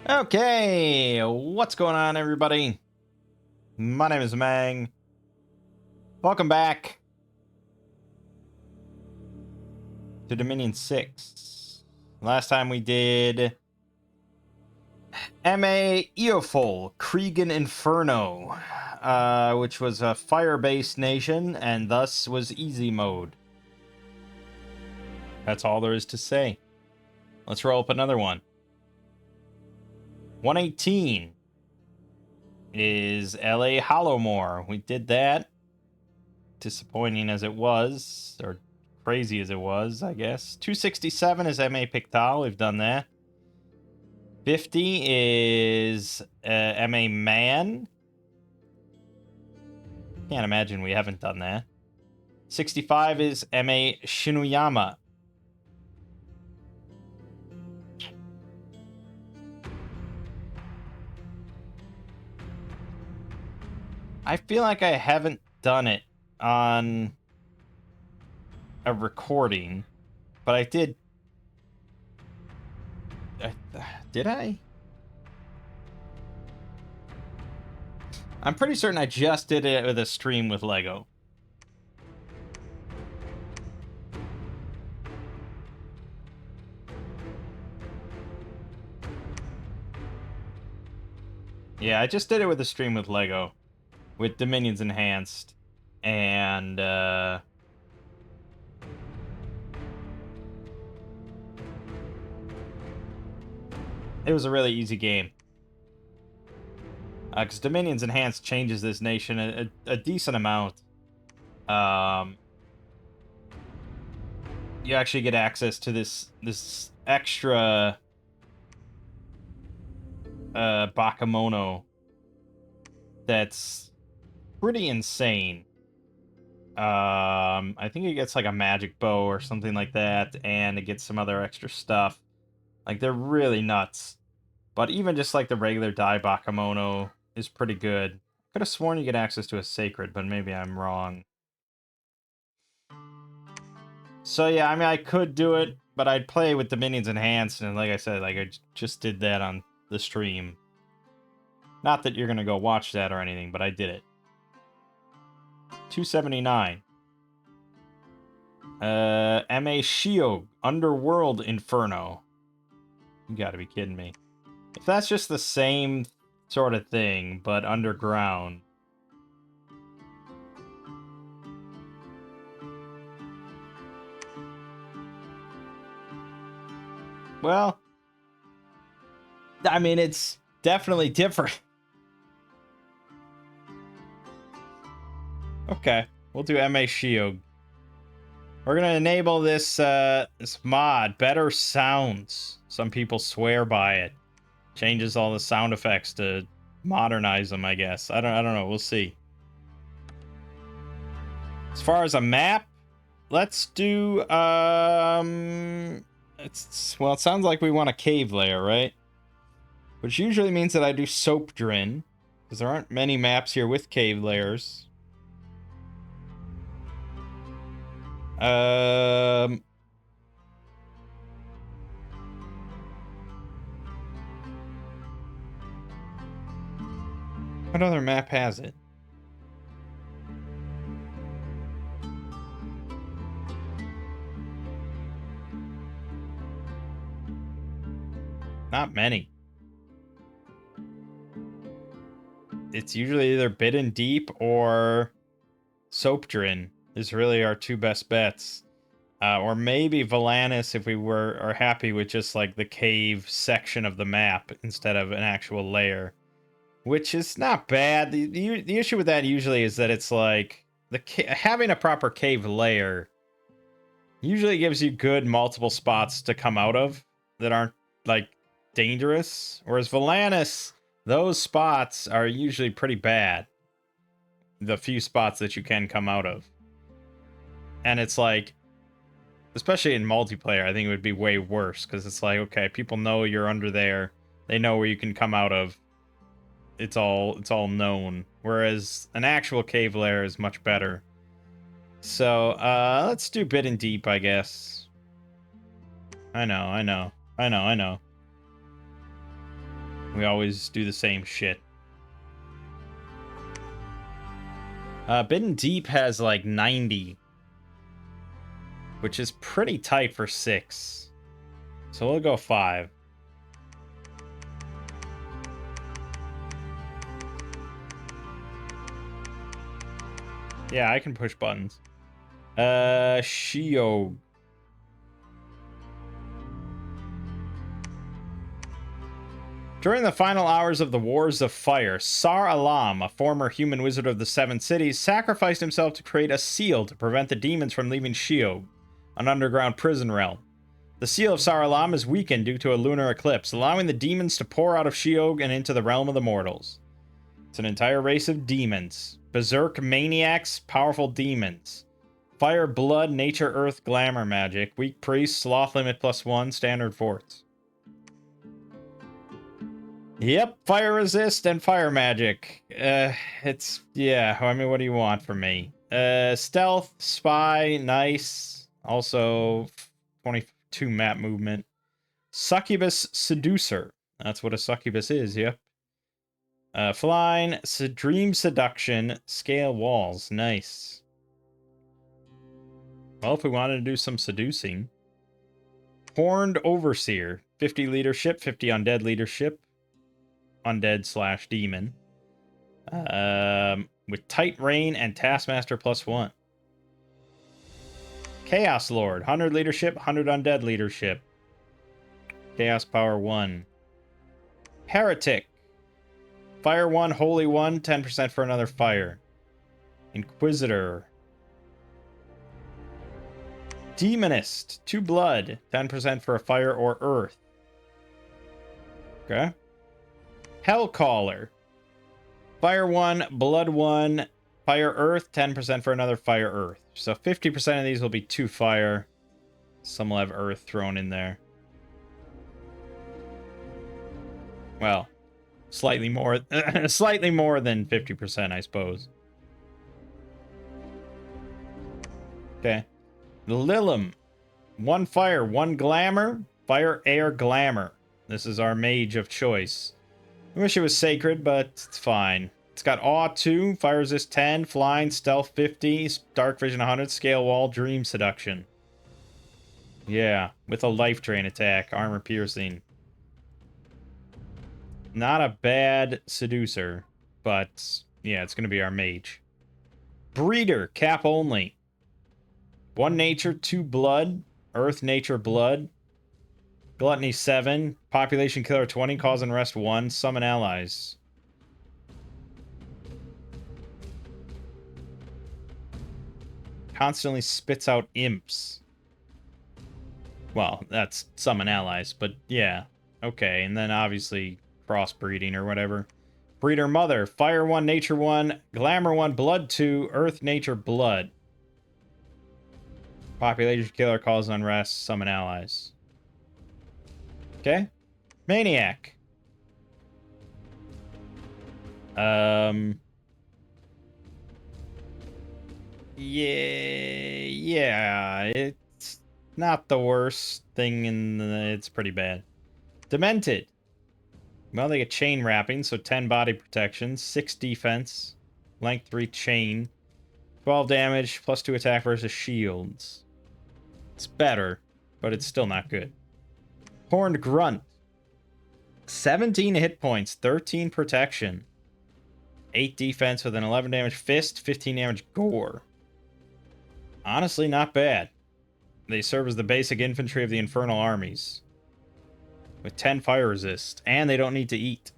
Okay, what's going on, everybody? My name is Mangg. Welcome back to Dominion 6. Last time we did M.A. Eofol, Kriegan Inferno, which was a fire-based nation, and thus was easy mode. That's all there is to say. Let's roll up another one. 118 is L.A. Hollowmore. We did that. Disappointing as it was, or crazy as it was, I guess. 267 is M.A. Pictal. We've done that. 50 is M.A. Man. Can't imagine we haven't done that. 65 is M.A. Shinuyama. I feel like I haven't done it on a recording, but I did. Did I? I'm pretty certain I just did it with a stream with Lego. Yeah, I just did it with a stream with Lego. With Dominions Enhanced. And, it was a really easy game. Because Dominions Enhanced changes this nation a decent amount. You actually get access to this extra Bakemono that's pretty insane. I think it gets like a magic bow or something like that, and it gets some other extra stuff. Like, they're really nuts. But even just like the regular Dai Bakemono is pretty good. Could have sworn you get access to a sacred, but maybe I'm wrong. So yeah, I mean, I could do it, but I'd play with Dominions Enhanced, and like I said, like I just did that on the stream. Not that you're gonna go watch that or anything, but I did it. 279. M.A. Sheogh, Underworld Inferno. You gotta be kidding me. If that's just the same sort of thing, but underground. Well, I mean, it's definitely different. Okay, we'll do M.A. Sheogh. We're gonna enable this this mod, Better Sounds. Some people swear by it. Changes all the sound effects to modernize them, I guess. I don't know. We'll see. As far as a map, let's do well, it sounds like we want a cave layer, right? Which usually means that I do Soapdrin, because there aren't many maps here with cave layers. What other map has it? Not many. It's usually either Bidden Deep or Soapdrin is really our two best bets. Or maybe Volantis if we are happy with just like the cave section of the map instead of an actual layer. Which is not bad. The issue with that usually is that it's like having a proper cave layer usually gives you good multiple spots to come out of that aren't like dangerous. Whereas Volantis, those spots are usually pretty bad. The few spots that you can come out of. And it's like, especially in multiplayer, I think it would be way worse because it's like, okay, people know you're under there. They know where you can come out of. It's all known. Whereas an actual cave lair is much better. So, let's do Bidden Deep, I guess. I know. We always do the same shit. Bitten Deep has like 90, which is pretty tight for 6. So we'll go 5. Yeah, I can push buttons. Sheogh. During the final hours of the Wars of Fire, Sar Alam, a former human wizard of the Seven Cities, sacrificed himself to create a seal to prevent the demons from leaving Sheogh, an underground prison realm. The seal of Sar Alam is weakened due to a lunar eclipse, allowing the demons to pour out of Sheogh and into the realm of the mortals. It's an entire race of demons. Berserk maniacs, powerful demons. Fire, blood, nature, earth, glamour magic. Weak priest, sloth limit +1, standard forts. Yep, fire resist and fire magic. It's, yeah, I mean, what do you want from me? Stealth, spy, nice. Also, 22 map movement. Succubus seducer. That's what a succubus is, yep. Flying, dream seduction, scale walls, nice. Well, if we wanted to do some seducing. Horned overseer, 50 leadership, 50 undead leadership. Undead/demon. With tight reign and taskmaster +1. Chaos Lord, 100 leadership, 100 undead leadership. Chaos power 1. Heretic. Fire 1, holy 1, 10% for another fire. Inquisitor. Demonist, 2 blood, 10% for a fire or earth. Okay. Hellcaller. Fire 1, blood 1, fire earth, 10% for another fire earth. So 50% of these will be 2 fire. Some will have earth thrown in there. Well, slightly more slightly more than 50%, I suppose. Okay. Lilum. 1 fire, 1 glamour, fire, air, glamour. This is our mage of choice. I wish it was sacred, but it's fine. It's got awe 2, fire resist 10, flying, stealth 50, dark vision 100, scale wall, dream seduction. Yeah, with a life drain attack, armor piercing. Not a bad seducer, but yeah, it's going to be our mage. Breeder, cap only. 1 nature, 2 blood, earth, nature, blood. Gluttony 7, population killer 20, cause and rest 1, summon allies. Constantly spits out imps. Well, that's summon allies, but yeah. Okay, and then obviously crossbreeding or whatever. Breeder Mother, fire 1, nature 1, glamour 1, blood 2, earth, nature, blood. Population killer, cause unrest, summon allies. Okay. Maniac. Yeah, it's not the worst thing in the... It's pretty bad. Demented. Well, they get chain wrapping, so 10 body protection, 6 defense, length 3 chain, 12 damage, +2 attack versus shields. It's better, but it's still not good. Horned Grunt. 17 hit points, 13 protection, 8 defense with an 11 damage fist, 15 damage gore. Honestly, not bad. They serve as the basic infantry of the infernal armies. With 10 fire resist, and they don't need to eat.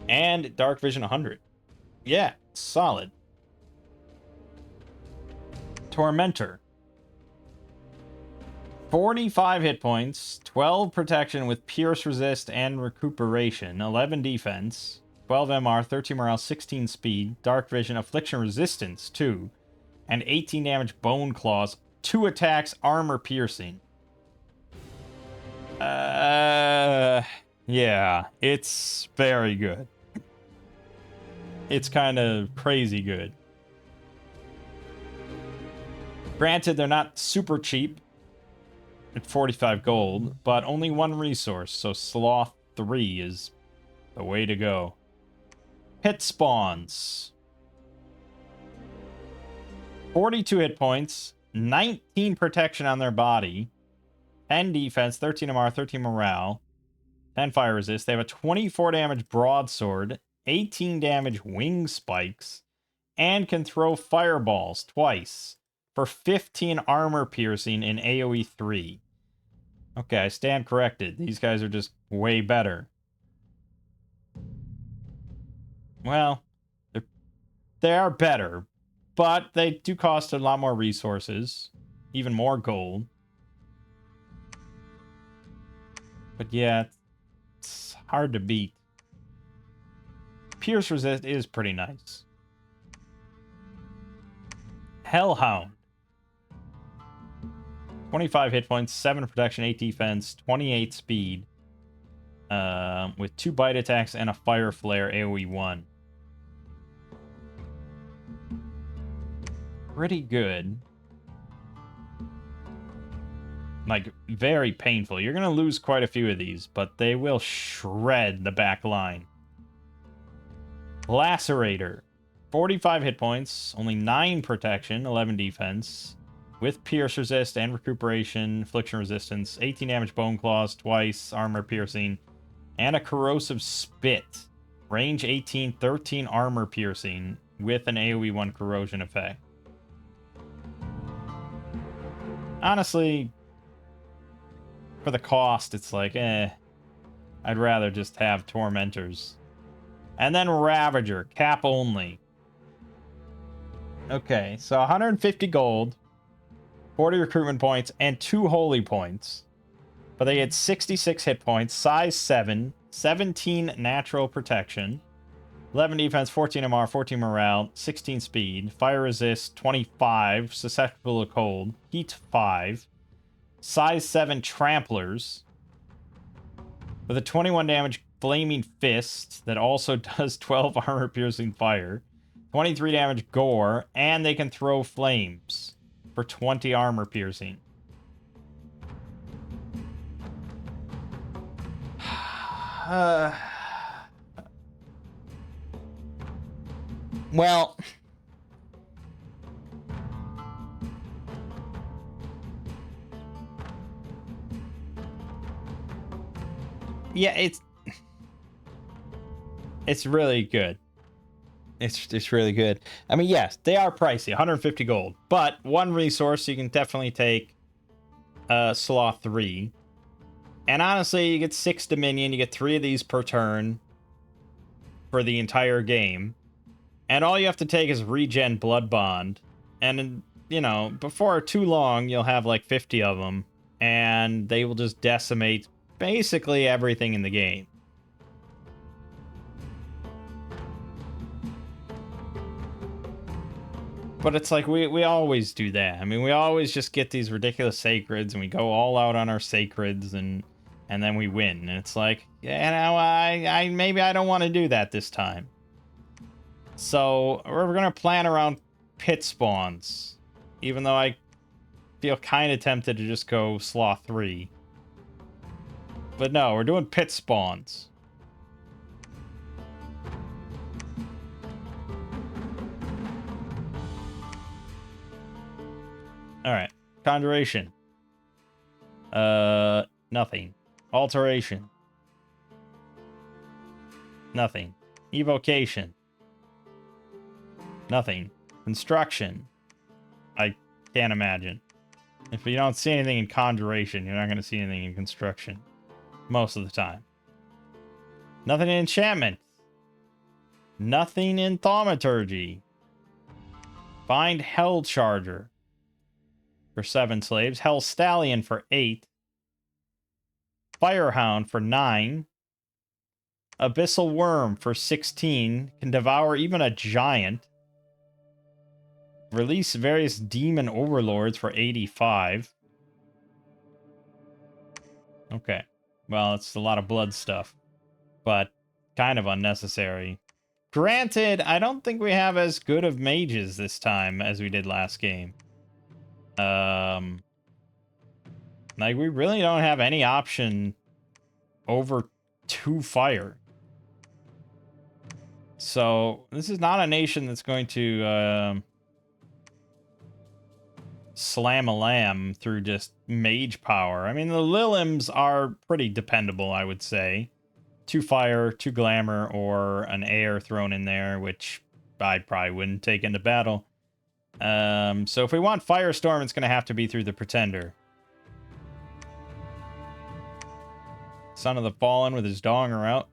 And dark vision 100. Yeah, solid. Tormentor. 45 hit points, 12 protection with pierce resist and recuperation, 11 defense, 12 MR, 13 morale, 16 speed, dark vision, affliction resistance 2, and 18 damage bone claws, 2 attacks, armor piercing. Yeah, it's very good. It's kind of crazy good. Granted, they're not super cheap at 45 gold, but only 1 resource, so sloth 3 is the way to go. Pit spawns. 42 hit points, 19 protection on their body, 10 defense, 13 MR, 13 morale, 10 fire resist. They have a 24 damage broadsword, 18 damage wing spikes, and can throw fireballs twice for 15 armor piercing in AoE 3. Okay, I stand corrected. These guys are just way better. Well, they are better, but they do cost a lot more resources, even more gold. But yeah, it's hard to beat. Pierce resist is pretty nice. Hellhound. 25 hit points, 7 protection, 8 defense, 28 speed. With 2 bite attacks and a fire flare AoE 1. Pretty good. Like, very painful. You're going to lose quite a few of these, but they will shred the back line. Lacerator. 45 hit points, only 9 protection, 11 defense, with pierce resist and recuperation, affliction resistance, 18 damage bone claws twice, armor piercing, and a corrosive spit. Range 18, 13 armor piercing, with an AoE 1 corrosion effect. Honestly, for the cost, it's like, I'd rather just have Tormentors. And then Ravager, cap only. Okay, so 150 gold, 40 recruitment points, and 2 holy points. But they had 66 hit points, size 7, 17 natural protection, 11 defense, 14 MR, 14 morale, 16 speed, fire resist, 25, susceptible to cold, heat 5, size 7 tramplers, with a 21 damage flaming fist that also does 12 armor piercing fire, 23 damage gore, and they can throw flames for 20 armor piercing. Well, yeah, it's really good. It's really good. I mean, yes, they are pricey, 150 gold, but one resource you can definitely take Sloth 3. And honestly, you get 6 Dominion, you get 3 of these per turn for the entire game. And all you have to take is regen Blood Bond. And, you know, before too long, you'll have like 50 of them. And they will just decimate basically everything in the game. But it's like, we always do that. I mean, we always just get these ridiculous sacreds, and we go all out on our sacreds, and then we win. And it's like, yeah, you know, maybe I don't want to do that this time. So we're going to plan around pit spawns, even though I feel kind of tempted to just go Sloth 3. But no, we're doing pit spawns. Alright. Conjuration. Nothing. Alteration. Nothing. Evocation. Nothing. Construction. I can't imagine. If you don't see anything in Conjuration, you're not going to see anything in Construction. Most of the time. Nothing in Enchantment. Nothing in Thaumaturgy. Find Hell Charger for 7 slaves. Hell Stallion for 8. Firehound for 9. Abyssal Worm for 16. Can devour even a giant. Release various demon overlords for 85. Okay. Well, it's a lot of blood stuff. But kind of unnecessary. Granted, I don't think we have as good of mages this time as we did last game. Like, we really don't have any option over 2 fire. So this is not a nation that's going to slam a lamb through just mage power. I mean, the Lilims are pretty dependable, I would say. 2 fire, 2 glamour, or an air thrown in there, which I probably wouldn't take into battle. So if we want Firestorm, it's going to have to be through the Pretender. Son of the Fallen with his Donger out.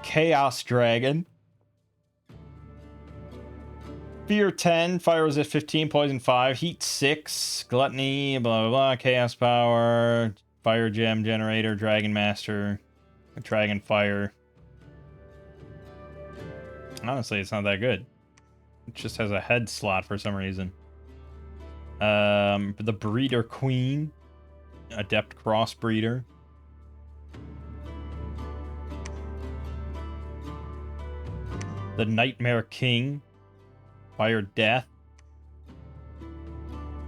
Chaos Dragon. Fear 10, Fire Resist 15, Poison 5, Heat 6, Gluttony, blah, blah, blah, Chaos Power, Fire Gem Generator, Dragon Master, Dragon Fire. Honestly, it's not that good. It just has a head slot for some reason. The Breeder Queen, Adept Crossbreeder. The Nightmare King, Fire Death.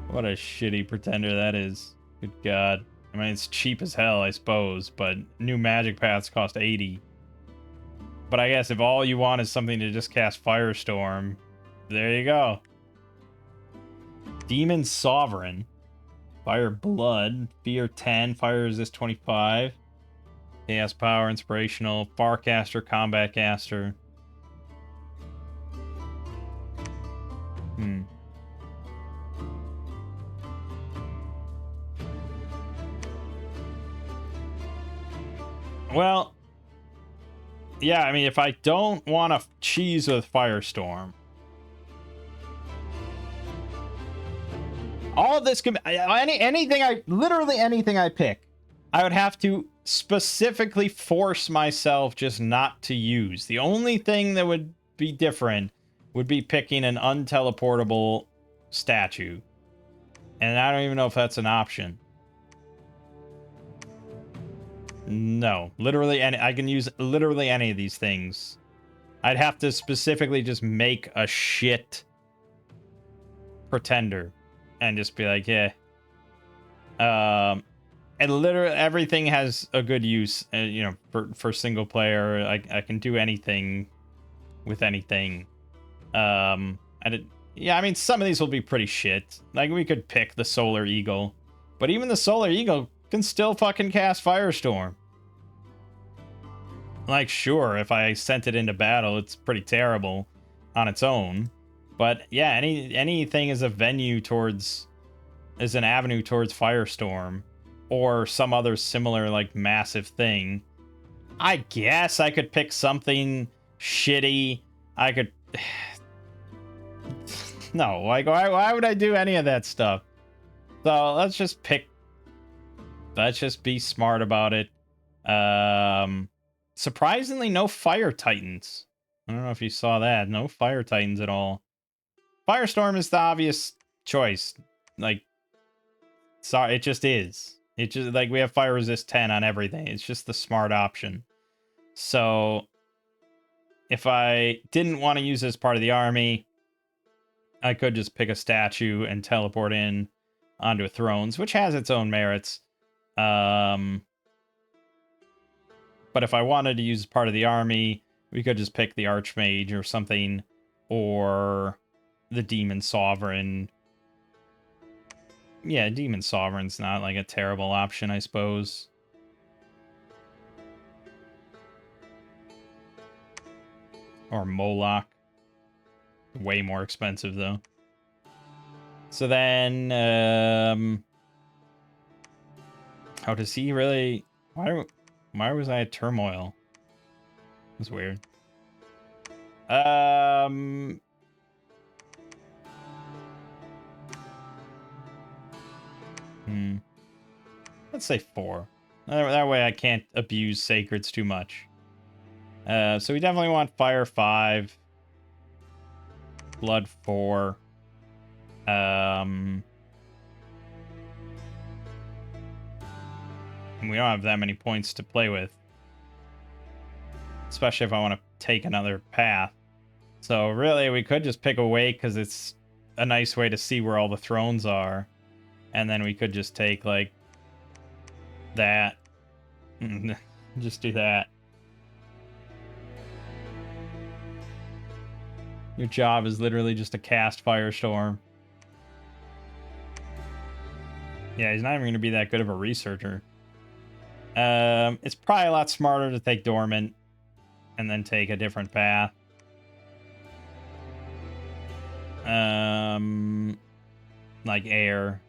What a shitty Pretender that is. Good God. I mean, it's cheap as hell, I suppose, but new magic paths cost 80. But I guess if all you want is something to just cast Firestorm, there you go. Demon Sovereign. Fire Blood. Fear 10. Fire Resist 25. Chaos Power. Inspirational. Farcaster. Combat Caster. Well, yeah, I mean, if I don't want to cheese with Firestorm, all of this can literally anything I pick, I would have to specifically force myself just not to use. The only thing that would be different would be picking an unteleportable statue. And I don't even know if that's an option. No, literally I can use literally any of these things. I'd have to specifically just make a shit Pretender and just be like, yeah. And literally everything has a good use, you know, for single player. I can do anything with anything. Yeah, I mean, some of these will be pretty shit. Like, we could pick the Solar Eagle, but even the Solar Eagle can still fucking cast Firestorm. Like, sure, if I sent it into battle, it's pretty terrible on its own. But yeah, anything is a venue towards, is an avenue towards Firestorm, or some other similar, like, massive thing. I guess I could pick something shitty. I could... No, like, why would I do any of that stuff? So let's just pick. Let's just be smart about it. Surprisingly, no Fire Titans. I don't know if you saw that. No Fire Titans at all. Firestorm is the obvious choice. Like, sorry, it just is. It just, like, we have Fire Resist 10 on everything. It's just the smart option. So, if I didn't want to use it as part of the army, I could just pick a statue and teleport in onto a Thrones, which has its own merits. But if I wanted to use part of the army, we could just pick the Archmage or something, or the Demon Sovereign. Yeah, Demon Sovereign's not like a terrible option, I suppose. Or Moloch. Way more expensive, though. So then, how does he really... Why was I at Turmoil? That's weird. Let's say 4. That way I can't abuse Sacreds too much. So we definitely want Fire 5. Blood 4. And we don't have that many points to play with. Especially if I want to take another path. So really, we could just pick a Wake because it's a nice way to see where all the thrones are. And then we could just take, like, that. Just do that. Your job is literally just to cast Firestorm. Yeah, he's not even going to be that good of a researcher. It's probably a lot smarter to take Dormant and then take a different path. Like Air,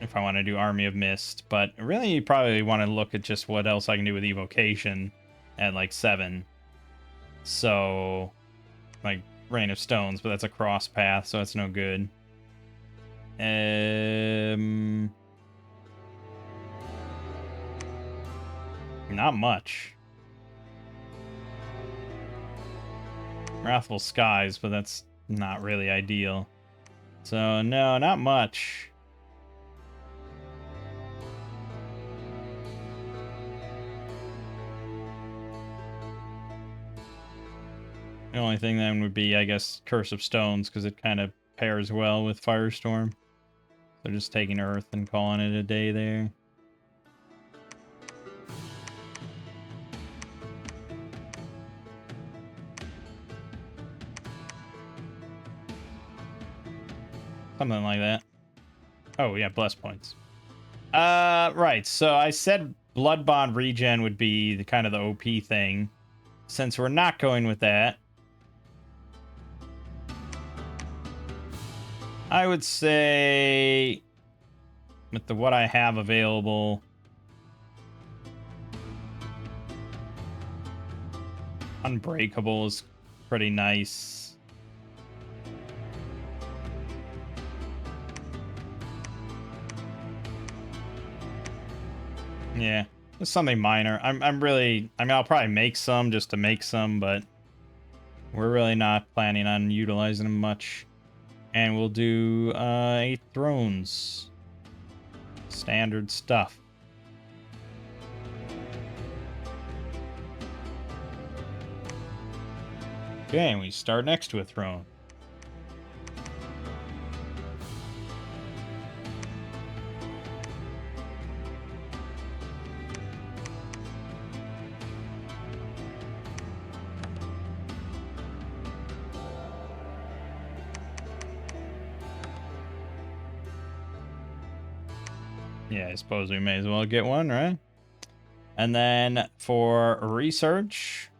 if I want to do Army of Mist. But really, you probably want to look at just what else I can do with Evocation at, like, 7. So, like, Rain of Stones, but that's a cross path, so that's no good. Not much. Wrathful Skies, but that's not really ideal. So, no, not much. The only thing then would be, I guess, Curse of Stones, because it kind of pairs well with Firestorm. So just taking Earth and calling it a day there. Something like that. Oh, yeah, bless points. Right. So I said Blood Bond regen would be the kind of the OP thing. Since we're not going with that, I would say with what I have available, Unbreakable is pretty nice. Yeah, just something minor. I mean, I'll probably make some just to make some, but we're really not planning on utilizing them much. And we'll do 8 thrones. Standard stuff. Okay, and we start next to a throne. Yeah, I suppose we may as well get one, right? And then for research,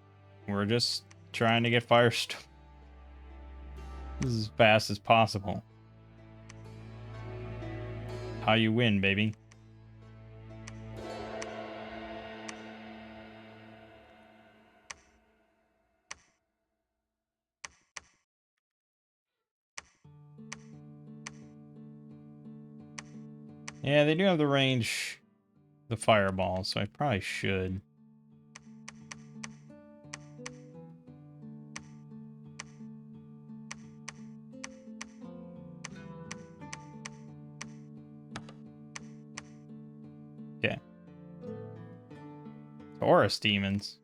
we're just trying to get Firestone as fast as possible. How you win, baby. Yeah, they do have the range, the fireball, so I probably should. Okay. Taurus demons.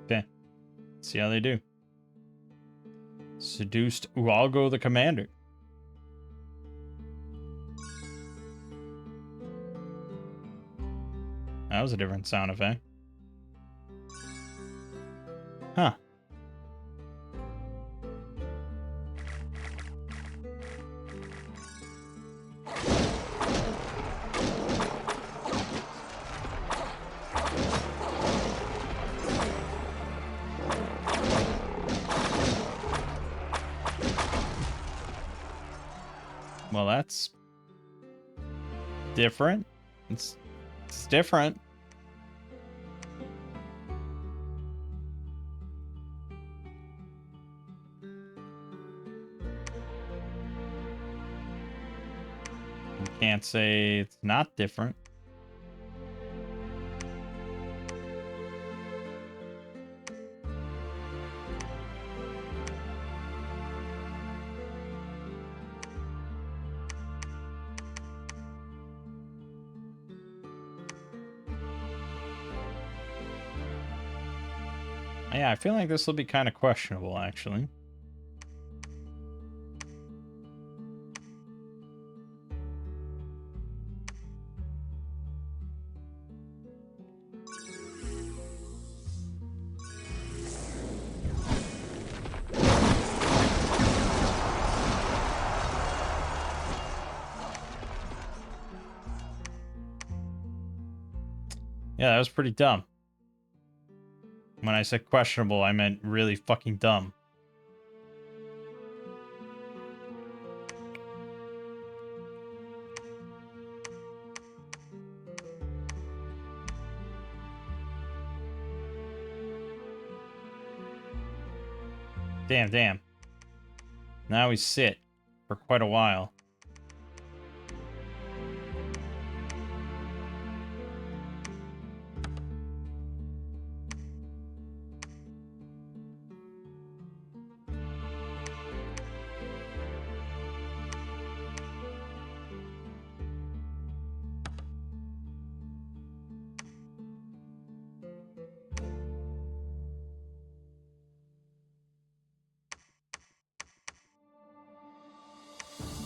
Okay. See how they do. Seduced Ualgo the Commander. That was a different sound effect. Huh. Well, that's different. It's different. You can't say it's not different. Yeah, I feel like this will be kind of questionable, actually. Yeah, that was pretty dumb. When I said questionable, I meant really fucking dumb. Damn. Now we sit for quite a while.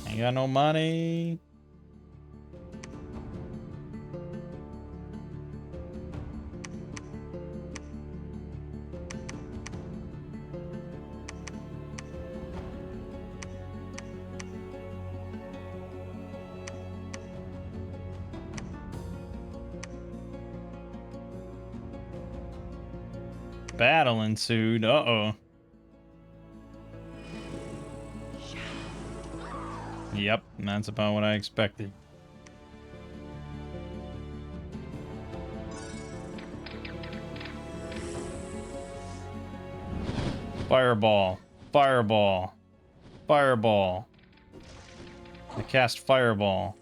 Ain't got no money. Battle ensued. Uh-oh. Yep, that's about what I expected. Fireball. Fireball. Fireball. I cast Fireball.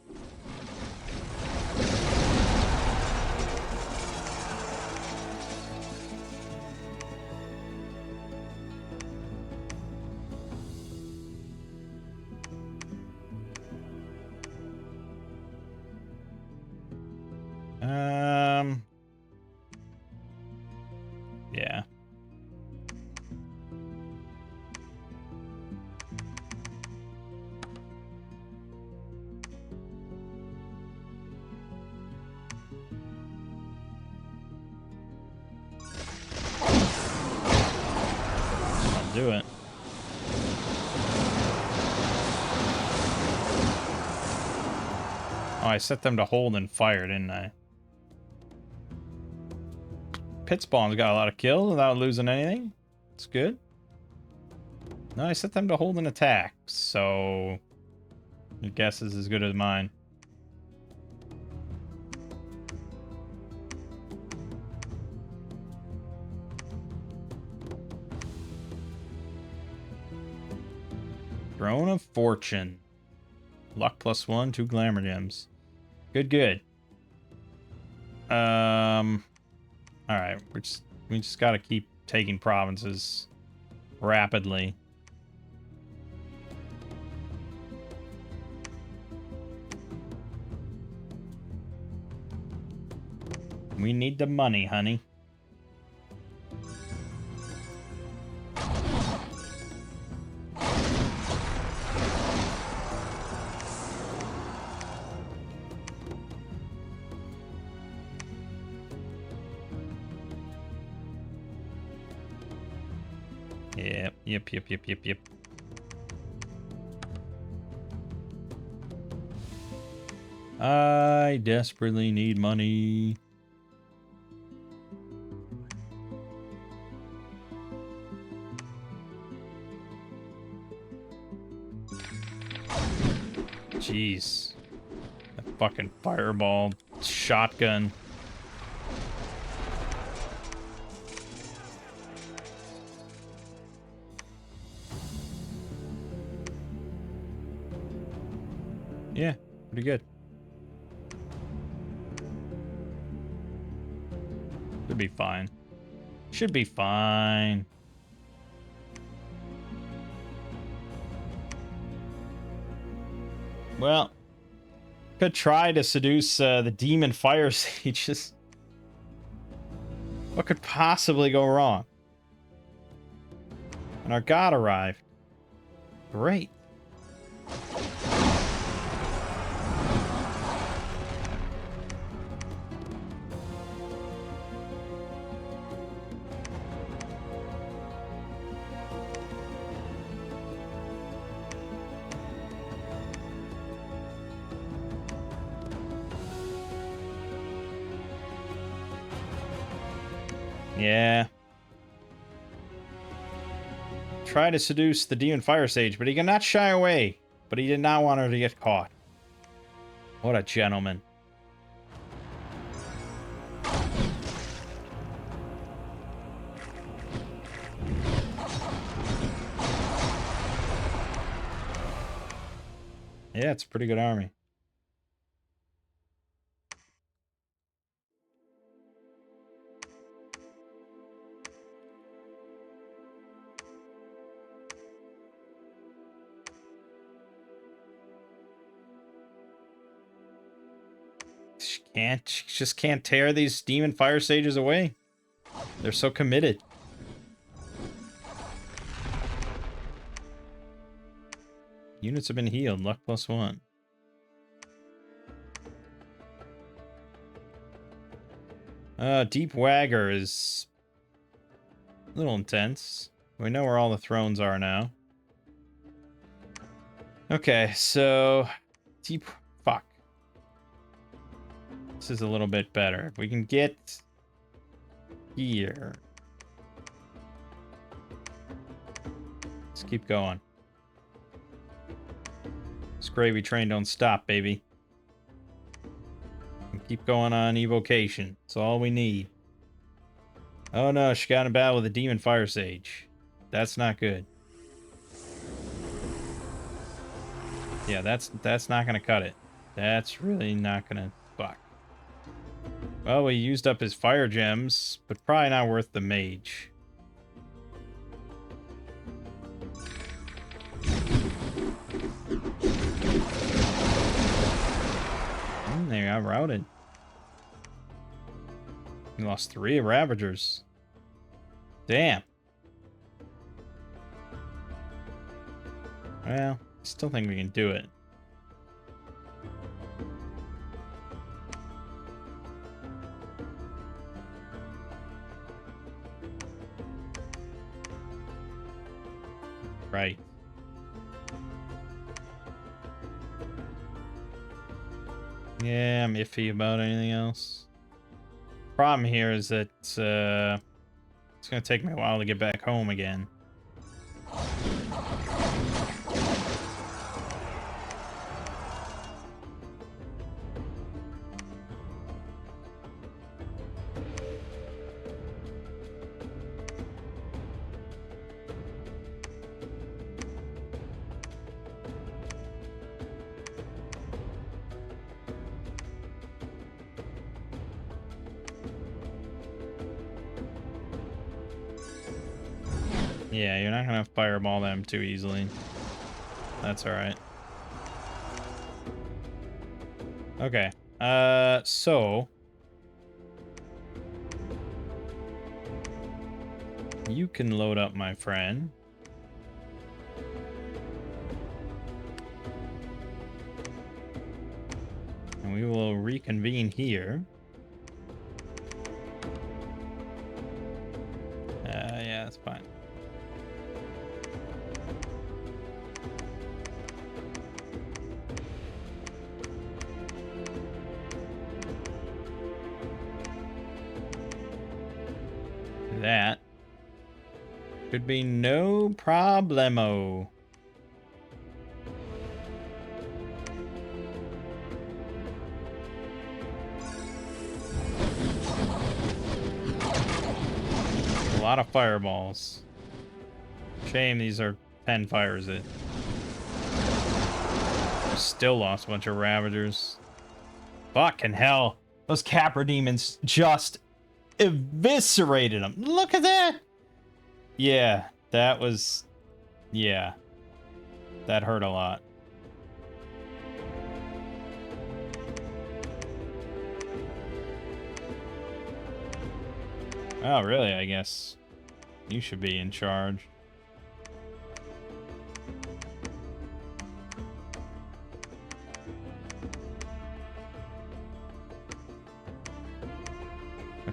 Yeah. I'll do it. Oh, I set them to hold and fire, didn't I? Pit Spawn's got a lot of kills without losing anything. It's good. No, I set them to hold and attack, so your guess is as good as mine. Throne of Fortune. Luck +1, 2 glamour gems. Good. Alright, we just gotta keep taking provinces rapidly. We need the money, honey. Yep. I desperately need money. Jeez. That fucking fireball shotgun. Yeah, pretty good. Should be fine. Should be fine. Well, could try to seduce the demon fire sages. What could possibly go wrong? And our god arrived. Great. Yeah. Try to seduce the demon fire sage, but he could not shy away. But he did not want her to get caught. What a gentleman. Yeah, it's a pretty good army. She just can't tear these demon fire sages away. They're so committed. Units have been healed. Luck +1. Deep Wagger is a little intense. We know where all the thrones are now. Okay, so deep. Fuck. This is a little bit better. If we can get here. Let's keep going. This gravy train don't stop, baby. And keep going on evocation. That's all we need. Oh no, she got in battle with a demon fire sage. That's not good. Yeah, that's not gonna cut it. That's really not gonna fuck. Well, we used up his fire gems, but probably not worth the mage. They got routed. We lost 3 Ravagers. Damn. Well, I still think we can do it. Right. Yeah, I'm iffy about anything else. Problem here is that it's gonna take me a while to get back home again. Yeah, you're not gonna fireball them too easily. That's alright. Okay. So you can load up, my friend. And we will reconvene here. Yeah, that's fine. That could be no problemo. A lot of fireballs. Shame these are 10 fires it. Still lost a bunch of Ravagers. Fucking hell. Those Capra demons just eviscerated them. Look at that. Yeah, that was... Yeah. That hurt a lot. Oh, really? I guess you should be in charge.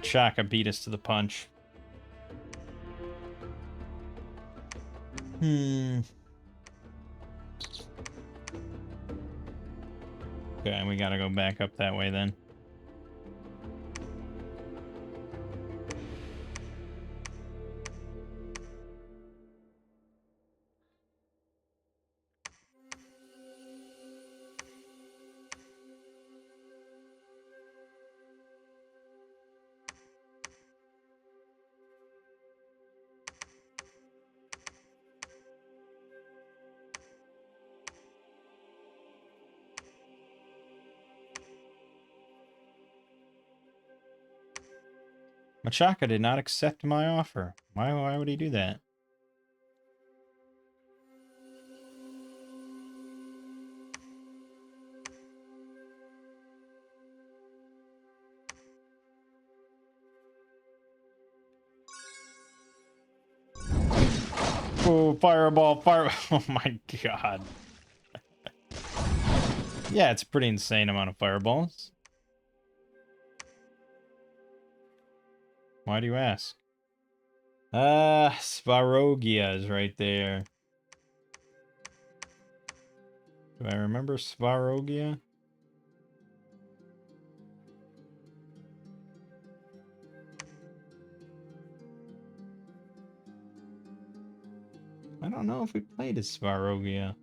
Machaka beat us to the punch. Okay, we gotta go back up that way then. Machaka did not accept my offer. Why would he do that? Oh, fireball, fire. Oh my god. Yeah, it's a pretty insane amount of fireballs. Why do you ask? Svarogia is right there. Do I remember Svarogia? I don't know if we played as Svarogia.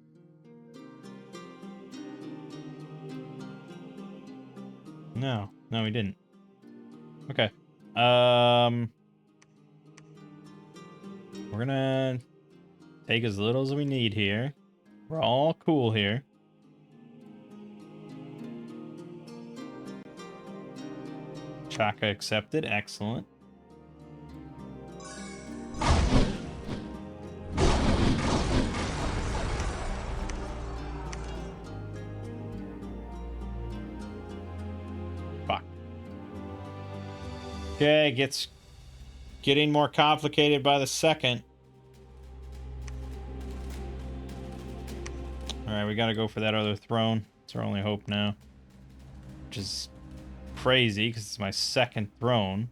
No, we didn't. Okay. We're gonna take as little as we need here. We're all cool here. Chaka accepted. Excellent. Fuck. Okay, gets getting more complicated by the second. Alright, we gotta go for that other throne. It's our only hope now. Which is crazy, because it's my second throne.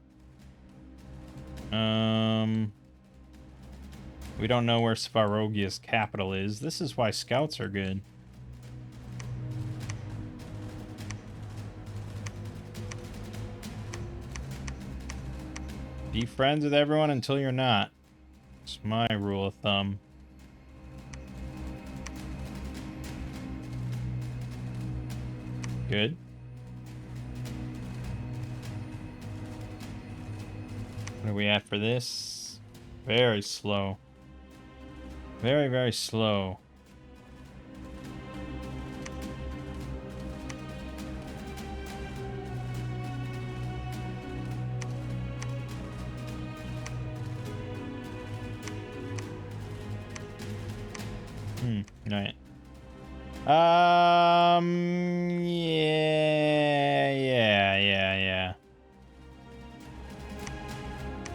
We don't know where Svarogia's capital is. This is why scouts are good. Be friends with everyone until you're not. It's my rule of thumb. Good. What are we at for this? Very slow. Very, very slow. Right. Yeah.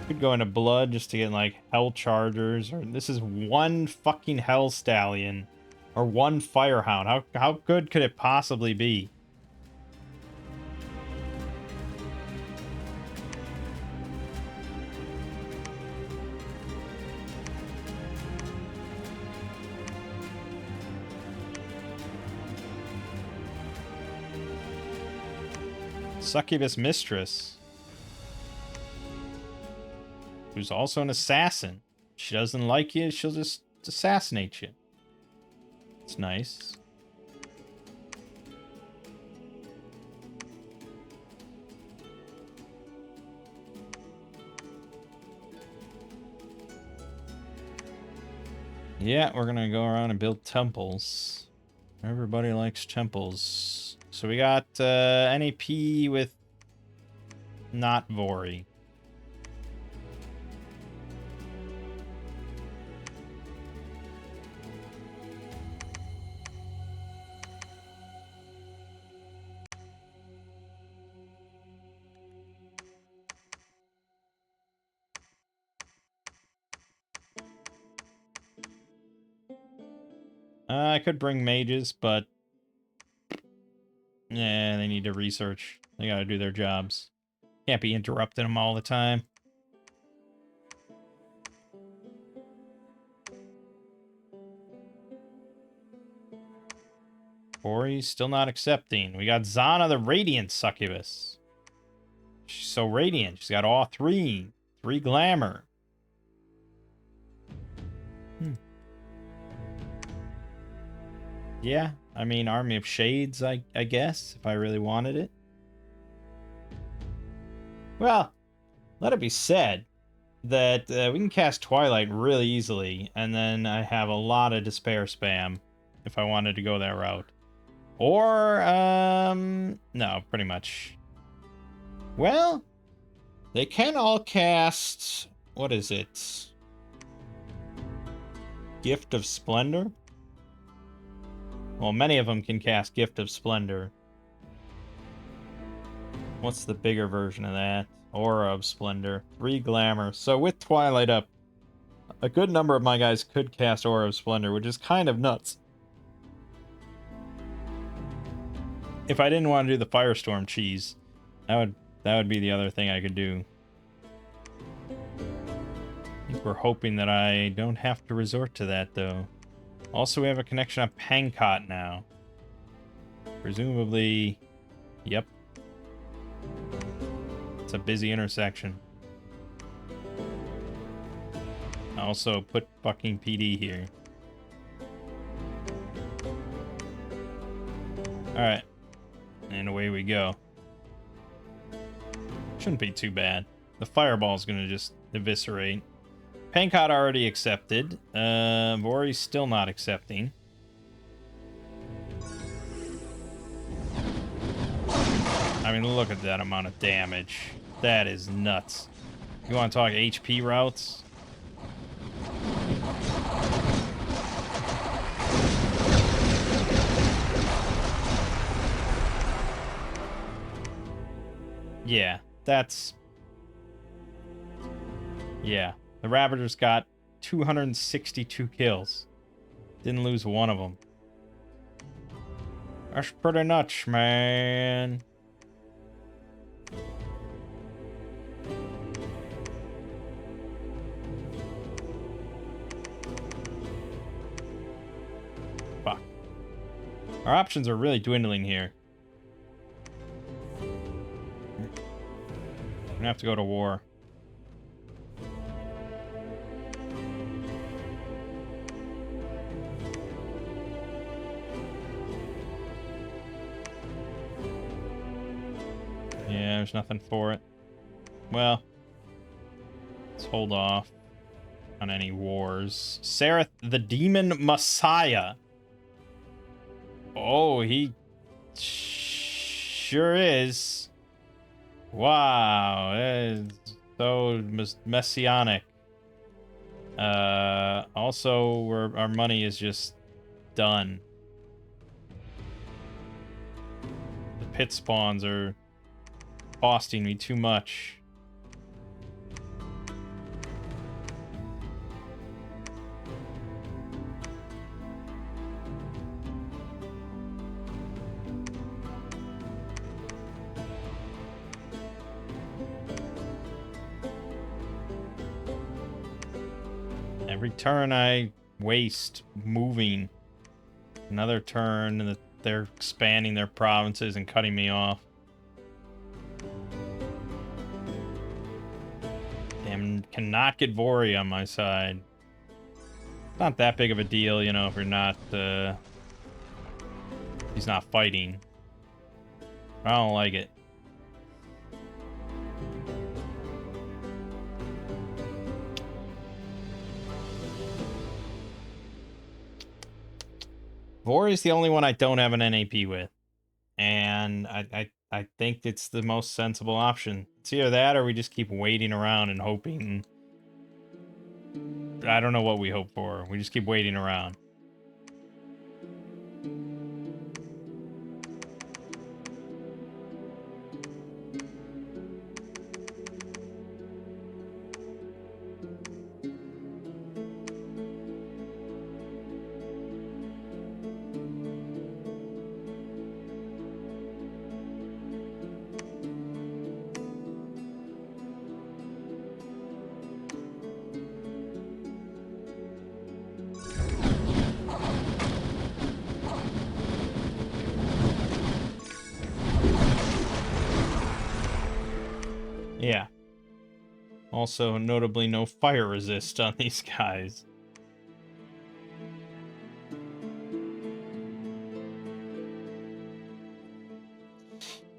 Could go into blood just to get, like, hell chargers, or this is one fucking hell stallion. Or one firehound. How good could it possibly be? Succubus Mistress, who's also an assassin. She doesn't like you, she'll just assassinate you. It's nice. Yeah, we're gonna go around and build temples. Everybody likes temples. So we got NAP with not Vori. I could bring mages, but yeah, they need to research. They gotta do their jobs. Can't be interrupting him all the time. Or he's still not accepting. We got Zana the Radiant Succubus. She's so radiant. She's got all three. 3 glamour. Yeah, I mean, Army of Shades, I guess, if I really wanted it. Well, let it be said that we can cast Twilight really easily, and then I have a lot of Despair spam if I wanted to go that route. Or, no, pretty much. Well, they can all cast, what is it? Gift of Splendor? Well, many of them can cast Gift of Splendor. What's the bigger version of that? Aura of Splendor. 3 glamour. So with Twilight up, a good number of my guys could cast Aura of Splendor, which is kind of nuts. If I didn't want to do the Firestorm cheese, that would be the other thing I could do. I think we're hoping that I don't have to resort to that, though. Also, we have a connection of Pankot now. Presumably, yep. It's a busy intersection. Also, put fucking PD here. Alright. And away we go. Shouldn't be too bad. The fireball's gonna just eviscerate. Pankot already accepted. Vori's still not accepting. I mean, look at that amount of damage. That is nuts. You want to talk HP routes? Yeah, that's... Yeah. The Ravagers got 262 kills. Didn't lose one of them. That's pretty nuts, man. Fuck. Our options are really dwindling here. We're gonna have to go to war. Yeah, there's nothing for it. Well, let's hold off on any wars. Sareth the Demon Messiah. Oh, he sure is. Wow, that is so messianic. Also, our money is just done. The pit spawns are costing me too much. Every turn I waste moving, another turn, and they're expanding their provinces and cutting me off. Damn, cannot get Vori on my side. Not that big of a deal, you know, if you're not, he's not fighting. I don't like it. Vori is the only one I don't have an NAP with. And I think it's the most sensible option. It's either that or we just keep waiting around and hoping. I don't know what we hope for. We just keep waiting around. Also, notably, no fire resist on these guys.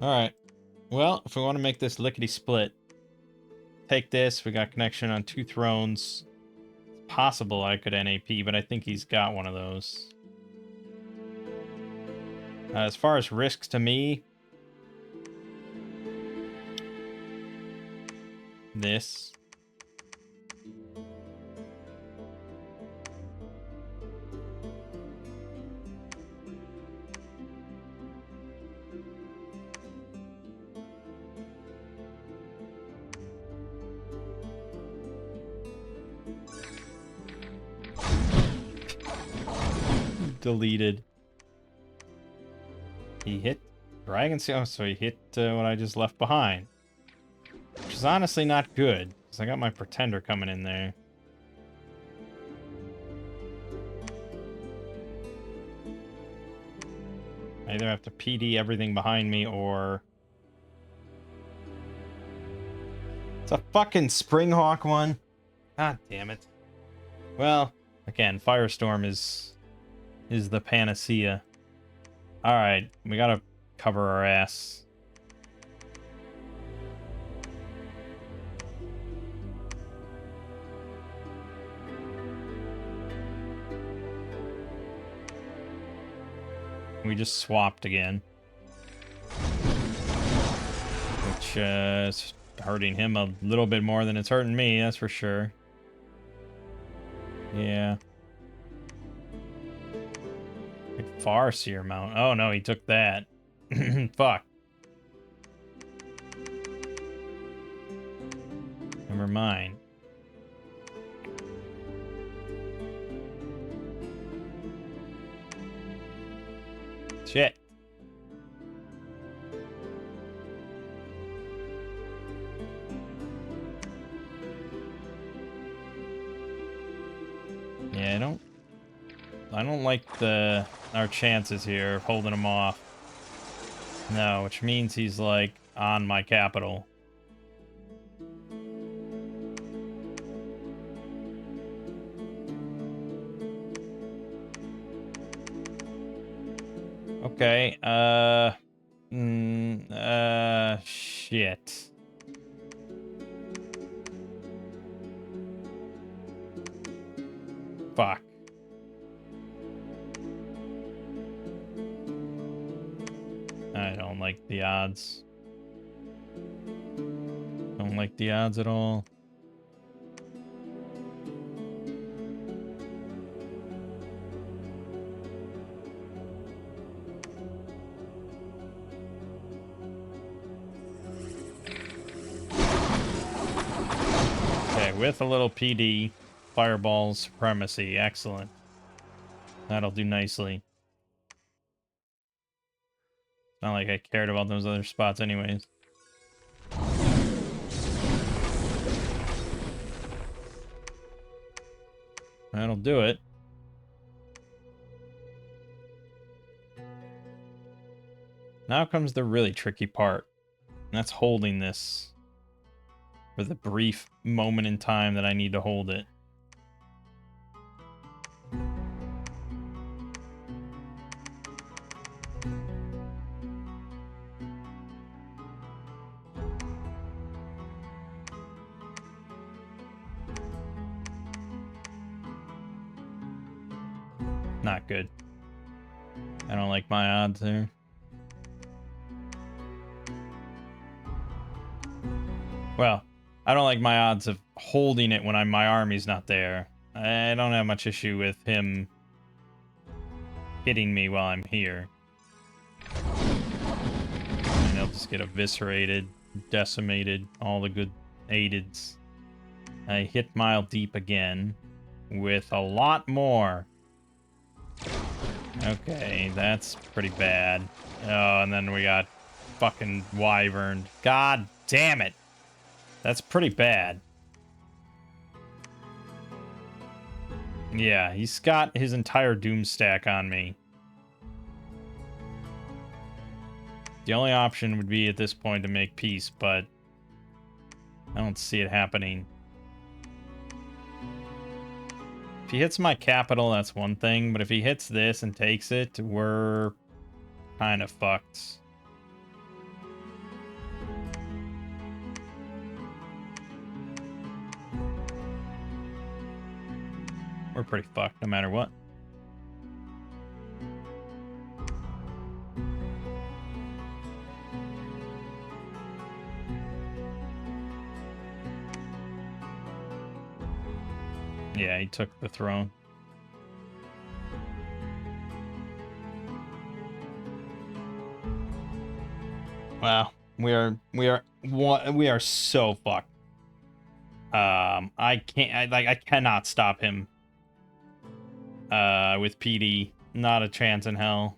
Alright. Well, if we want to make this lickety-split, take this. We got connection on 2 thrones. It's possible I could NAP, but I think he's got one of those. As far as risks to me, this. Deleted. He hit Dragon Seal. Oh, so he hit what I just left behind. Which is honestly not good, because I got my Pretender coming in there. I either have to PD everything behind me, or... It's a fucking Springhawk one. God damn it. Well, again, Firestorm is the panacea. Alright, we gotta cover our ass. We just swapped again. Which is hurting him a little bit more than it's hurting me, that's for sure. Yeah. Farseer mount. Oh no, he took that. Fuck. Never mind. Shit. Yeah, I don't like our chances here of holding him off. No, which means he's like on my capital. Okay, shit. Fuck. I don't like the odds. Don't like the odds at all. With a little PD, Fireball Supremacy. Excellent. That'll do nicely. Not like I cared about those other spots anyways. That'll do it. Now comes the really tricky part. And that's holding this for the brief moment in time that I need to hold it. Not good. I don't like my odds there. Well, I don't like my odds of holding it when my army's not there. I don't have much issue with him hitting me while I'm here. And he'll just get eviscerated, decimated, all the good aideds. I hit Mile Deep again with a lot more. Okay, that's pretty bad. Oh, and then we got fucking Wyverned. God damn it. That's pretty bad. Yeah, he's got his entire Doom stack on me. The only option would be at this point to make peace, but I don't see it happening. If he hits my capital, that's one thing, but if he hits this and takes it, we're kind of fucked. We're pretty fucked no matter what. Yeah, he took the throne. Wow, we are so fucked. I cannot stop him. With PD, not a chance in hell.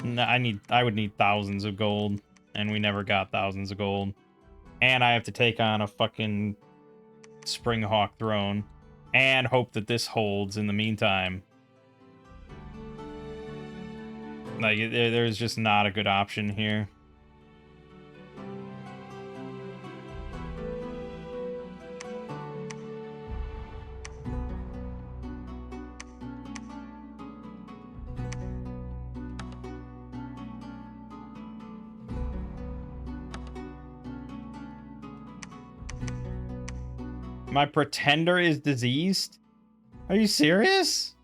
No, I would need thousands of gold, and we never got thousands of gold. And I have to take on a fucking Springhawk throne, and hope that this holds in the meantime. Like, there's just not a good option here. My pretender is diseased? Are you serious?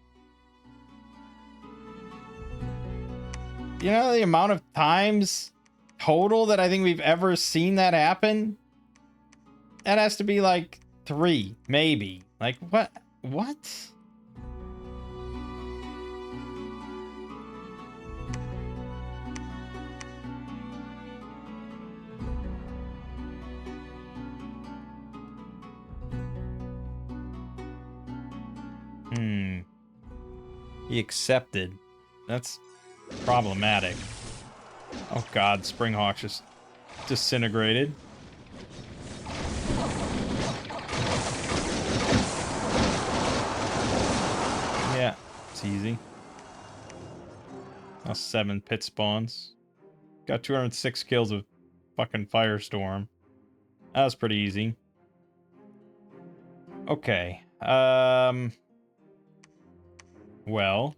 You know the amount of times total that I think we've ever seen that happen? That has to be like 3, maybe. Like, what? What? He accepted. That's problematic. Oh god, Springhawk just disintegrated. Yeah, it's easy. Now 7 pit spawns. Got 206 kills with fucking Firestorm. That was pretty easy. Okay. Well.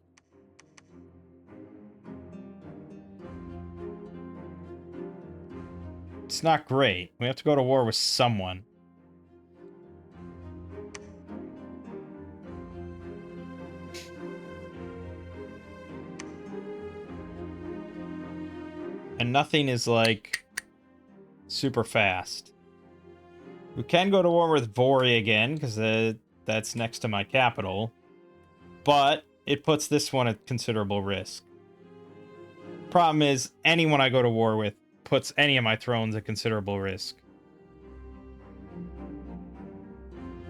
It's not great. We have to go to war with someone. And nothing is, like, super fast. We can go to war with Vori again, because that's next to my capital. But it puts this one at considerable risk. Problem is, anyone I go to war with puts any of my thrones at considerable risk.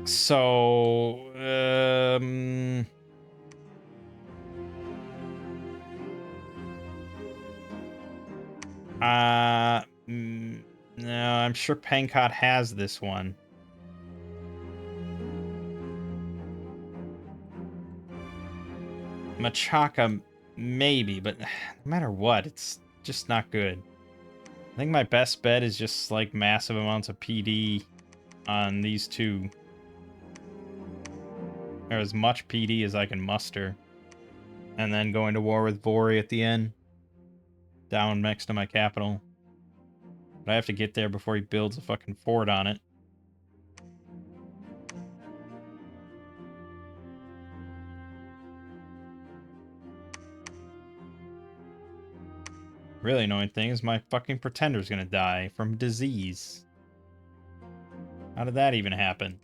So, no, I'm sure Pankot has this one. Machaka, maybe, but no matter what, it's just not good. I think my best bet is just, like, massive amounts of PD on these two. Or as much PD as I can muster. And then going to war with Vori at the end. Down next to my capital. But I have to get there before he builds a fucking fort on it. Really annoying thing is my fucking pretender's gonna die from disease. How did that even happen?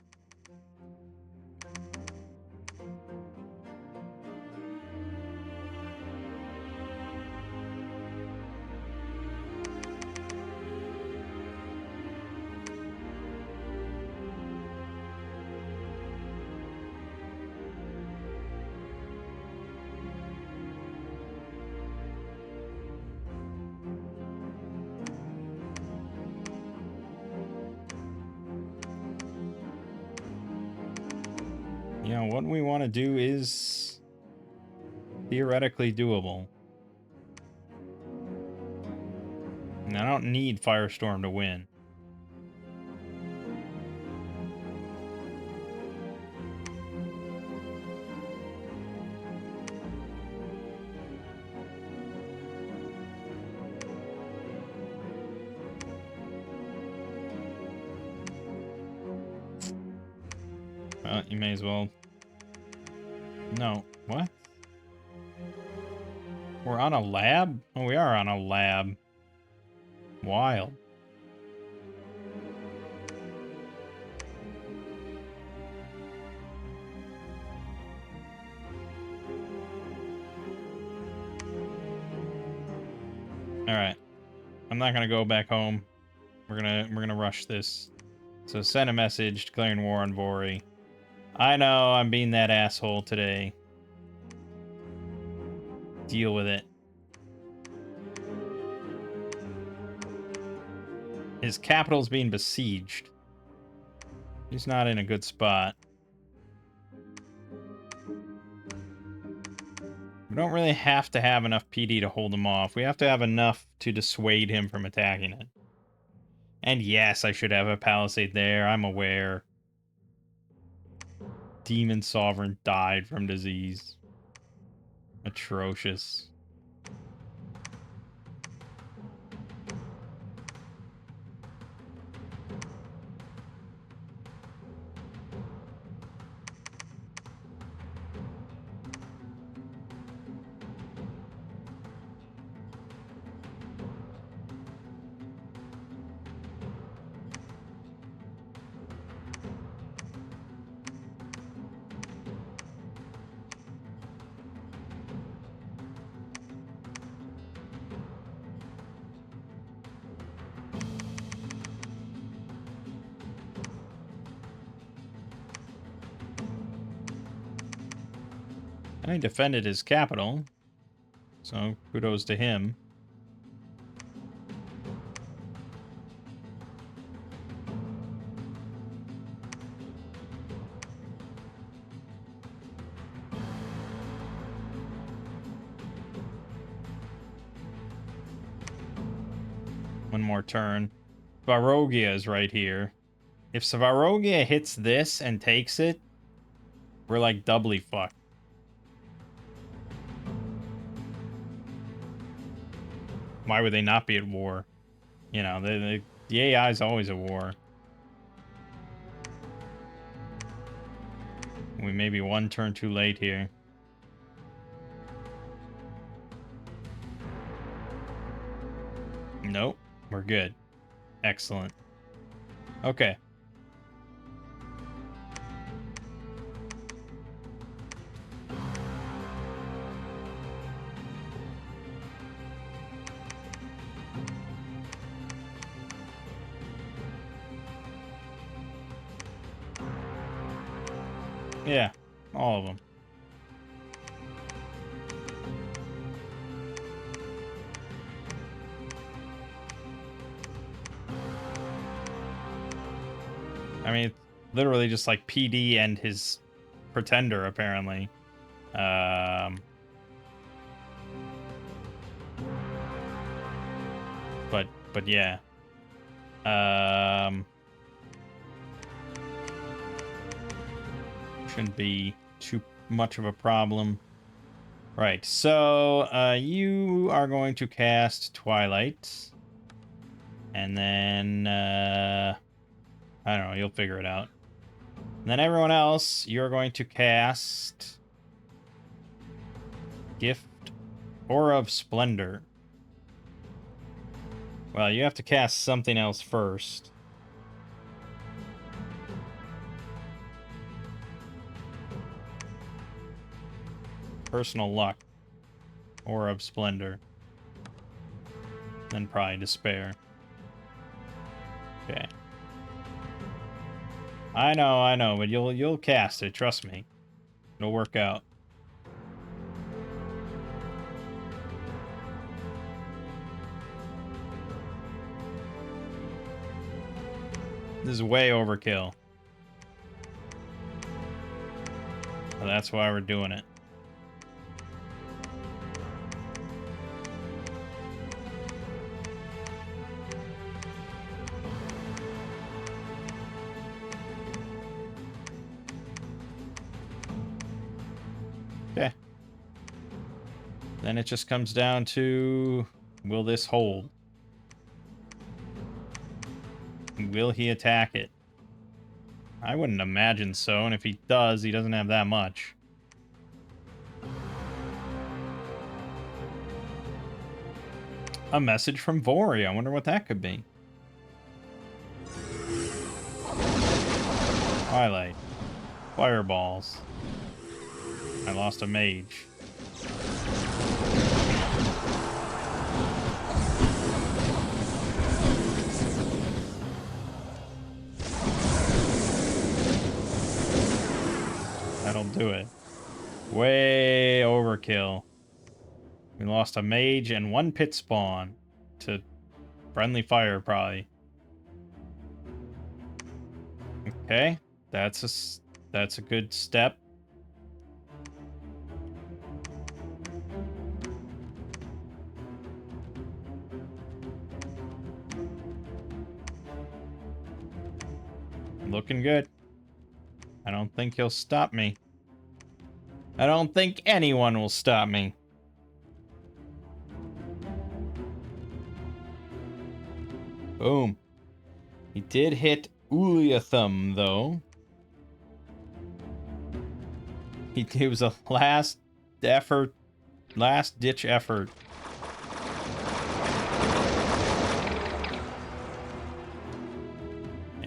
You know, what we want to do is theoretically doable. And I don't need Firestorm to win. You may as well. No. What? We're on a lab? Oh, we are on a lab. Wild. Alright. I'm not gonna go back home. We're gonna rush this. So send a message declaring war on Vori. I know I'm being that asshole today. Deal with it. His capital's being besieged. He's not in a good spot. We don't really have to have enough PD to hold him off. We have to have enough to dissuade him from attacking it. And yes, I should have a palisade there. I'm aware. Demon Sovereign died from disease. Atrocious. And he defended his capital, so kudos to him. One more turn. Svarogia is right here. If Svarogia hits this and takes it, we're like doubly fucked. Why would they not be at war? You know, the AI is always at war. We may be one turn too late here. Nope, we're good. Excellent. Okay. Yeah, all of them. I mean, it's literally just like PD and his pretender, apparently. But yeah. Shouldn't be too much of a problem. Right, so you are going to cast Twilight. And then, I don't know, you'll figure it out. And then everyone else, you're going to cast Gift Aura of Splendor. Well, you have to cast something else first. Personal Luck. Aura of Splendor. Then probably Despair. Okay. I know, but you'll cast it, trust me. It'll work out. This is way overkill. So that's why we're doing it. Okay. Then it just comes down to, will this hold? Will he attack it? I wouldn't imagine so, and if he does, he doesn't have that much. A message from Vori. I wonder what that could be. Twilight. Fireballs. I lost a mage. That'll do it. Way overkill. We lost a mage and one pit spawn to friendly fire, probably. Okay, that's a good step. Looking good. I don't think he'll stop me. I don't think anyone will stop me. Boom. He did hit Uliathum, though. It was a last-ditch effort.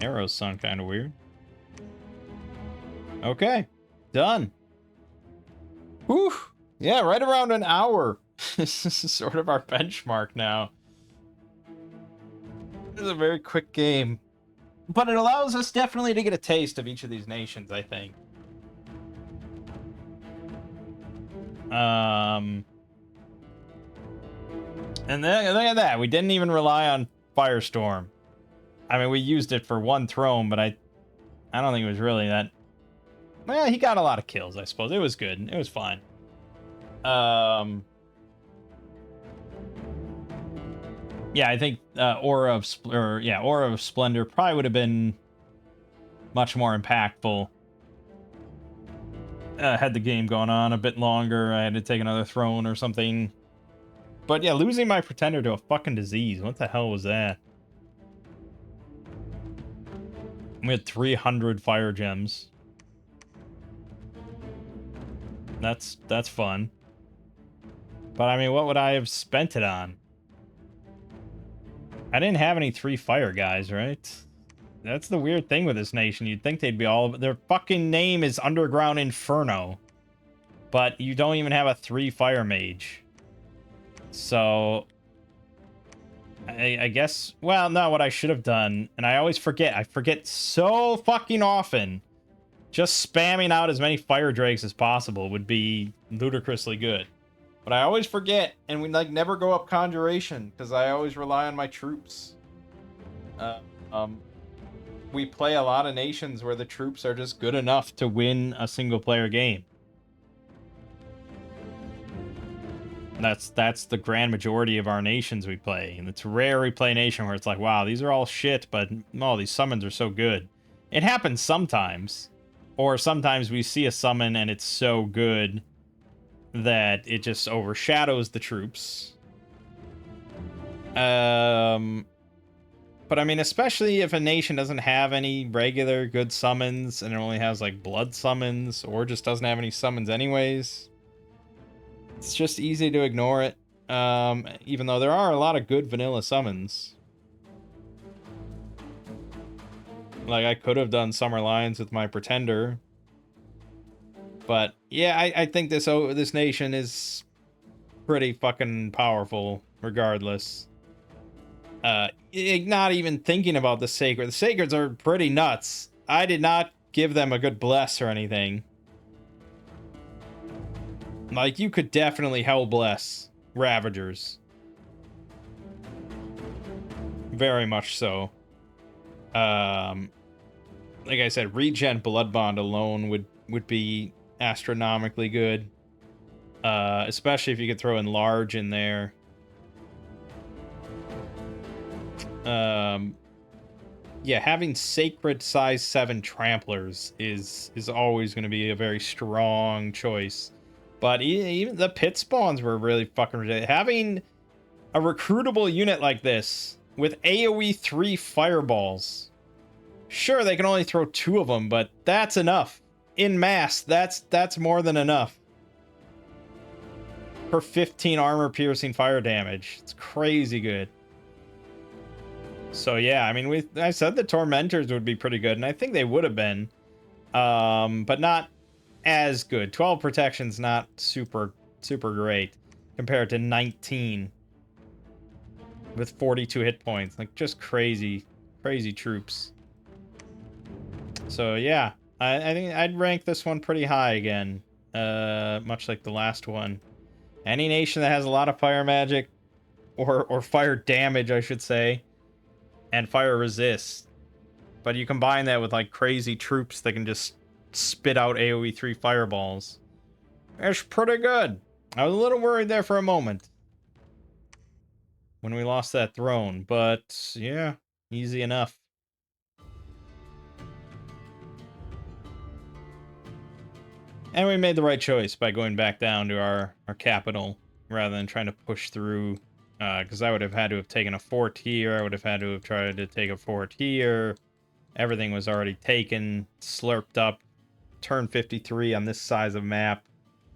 Arrows sound kind of weird. Okay, done. Whew. Yeah, right around an hour. This is sort of our benchmark now. This is a very quick game. But it allows us definitely to get a taste of each of these nations, I think. And then, look at that. We didn't even rely on Firestorm. I mean, we used it for one throne, but I don't think it was really that. Well, he got a lot of kills, I suppose. It was good. It was fine. Yeah, I think Aura of Splendor probably would have been much more impactful. Had the game gone on a bit longer, I had to take another throne or something. But yeah, losing my Pretender to a fucking disease. What the hell was that? We had 300 fire gems. That's fun. But I mean, what would I have spent it on? I didn't have any 3 fire guys, right? That's the weird thing with this nation. You'd think they'd be all... Their fucking name is Underground Inferno. But you don't even have a 3 fire mage. So... I guess... Well, no, what I should have done... And I always forget. I forget so fucking often. Just spamming out as many fire drakes as possible would be ludicrously good. But I always forget, and we like never go up Conjuration, because I always rely on my troops. We play a lot of nations where the troops are just good enough to win a single-player game. That's the grand majority of our nations we play, and it's rare we play a nation where it's like, wow, these are all shit, but oh, these summons are so good. It happens sometimes, or sometimes we see a summon and it's so good that it just overshadows the troops. But I mean, especially if a nation doesn't have any regular good summons and it only has like blood summons or just doesn't have any summons anyways, it's just easy to ignore it. Even though there are a lot of good vanilla summons. Like, I could have done Summer Lions with my Pretender. But yeah, I think this nation is pretty fucking powerful regardless. Not even thinking about the Sacred. The Sacreds are pretty nuts. I did not give them a good bless or anything. Like, you could definitely hell bless Ravagers. Very much so. Like I said, regen Blood Bond alone would be astronomically good. Especially if you could throw Enlarge in there. Yeah, having Sacred size 7 Tramplers is always going to be a very strong choice. But even the pit spawns were really fucking ridiculous. Having a recruitable unit like this with AoE 3 fireballs Sure, they can only throw 2 of them, but that's enough. In mass, that's more than enough. For 15 armor piercing fire damage. It's crazy good. So yeah, I mean, I said the Tormentors would be pretty good, and I think they would have been. But not as good. 12 protection's not super great compared to 19 with 42 hit points. Like, just crazy troops. So yeah, I think I'd rank this one pretty high again, much like the last one. Any nation that has a lot of fire magic, or fire damage, I should say, and fire resist, but you combine that with like crazy troops that can just spit out AoE 3 fireballs. It's pretty good. I was a little worried there for a moment when we lost that throne, but yeah, easy enough. And we made the right choice by going back down to our capital rather than trying to push through, because I would have had to have taken a fort here. I would have had to have tried to take a fort here. Everything was already taken, slurped up. Turn 53 on this size of map.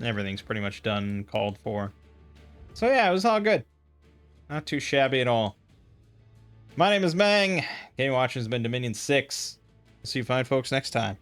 Everything's pretty much done and called for. So yeah, it was all good. Not too shabby at all. My name is Mangg. Game watching has been Dominion 6. See you fine folks next time.